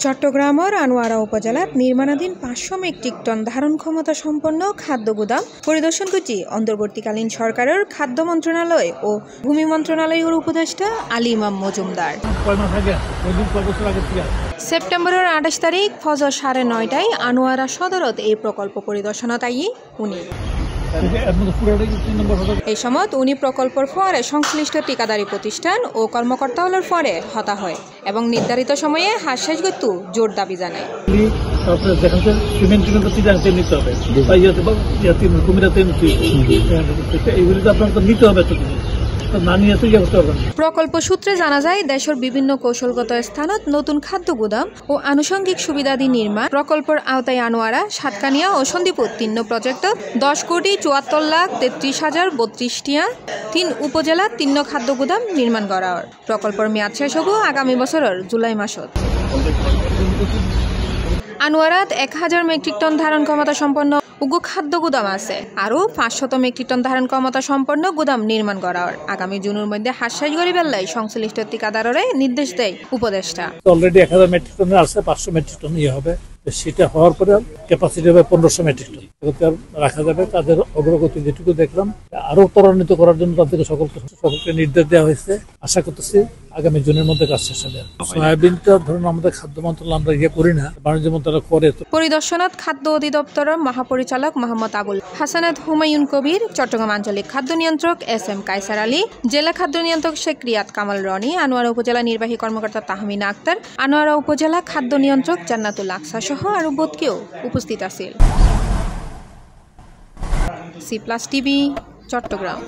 চট্টগ্রামের আনোয়ারা উপজেলার নির্মাণাধীন ৫০০ মেট্রিক টন ধারণ ক্ষমতা সম্পন্ন খাদ্য গুদাম পরিদর্শন করছি অন্তর্বর্তীকালীন সরকারের খাদ্য মন্ত্রণালয় ও ভূমি মন্ত্রণালয়ের উপদেষ্টা আলী ইমাম মজুমদার। সেপ্টেম্বরের ২৮ তারিখ ফজর ৯:৩০টায় আনোয়ারা সদরত এই প্রকল্প পরিদর্শনত আই উনি। এই সময় উনি প্রকল্পের ফরে সংশ্লিষ্ট ঠিকাদারি প্রতিষ্ঠান ও কর্মকর্তাগুলোর ফরে হতা হয় এবং নির্ধারিত সময়ে হাস্যাস গতু জোর দাবি জানায়। প্রকল্প সূত্রে জানা যায় দেশের বিভিন্ন কৌশলগত স্থানত নতুন খাদ্য গুদাম ও আনুষঙ্গিক সুবিধাদি নির্মাণ প্রকল্পের আওতায় আনোয়ারা, সাতকানিয়া ও সন্দীপুর ৩ প্রজেক্ট ১০,৭৪,৩২,০৩২ তিন উপজেলা ৩ খাদ্য গুদাম নির্মাণ করা। প্রকল্পের মেয়াদ শেষ হব আগামী বছরের জুলাই মাসত। আনোয়ারাত ১,০০০ মেট্রিক টন ধারণ ক্ষমতা সম্পন্ন উগ্র খাদ্য গুদাম আছে, আরও ৫০০ মেট্রিক টন ধারণ ক্ষমতা সম্পন্ন গুদাম নির্মাণ করার আগামী জুনের মধ্যে হাস্যাস গড়ি বেলায় সংশ্লিষ্ট ঠিকাদারের নির্দেশ দেয় উপদেষ্টা। অলরেডি ১,০০০ মেট্রিক টনের আছে, ৫০০ মেট্রিক টন হবে। সেটা হওয়ার পরে ক্যাপাসিটি হবে ১৫০০ মেট্রিক টন রাখা যাবে। তাদের অগ্রগতি যেটুকু দেখলাম আরো ত্বরান্বিত করার জন্য তাদেরকে সকলকে নির্দেশ দেওয়া হয়েছে। আশা করতেছি আগামী জুনের মধ্যে কাজ শেষ হবে। সয়াবিনটা ধরুন আমাদের খাদ্য মন্ত্রণালয় আমরা করি না, বাণিজ্য মন্ত্রণালয় করে। পরিদর্শনত খাদ্য অধিদপ্তরের মহাপরিচালক মোহাম্মদ আবুল হাসানাত হুমায়ুন কবির, চট্টগ্রাম আঞ্চলিক খাদ্য নিয়ন্ত্রক SM কায়সার আলী, জেলা খাদ্য নিয়ন্ত্রক শেখ রিয়াদ কামাল রনি, আনোয়ারা উপজেলা নির্বাহী কর্মকর্তা তাহমিনা আক্তার, আনোয়ারা উপজেলা খাদ্য নিয়ন্ত্রক জান্নাতুল আকসা সহ আরো বোধকেও উপস্থিত আছিল। C+ TV, Chittagong.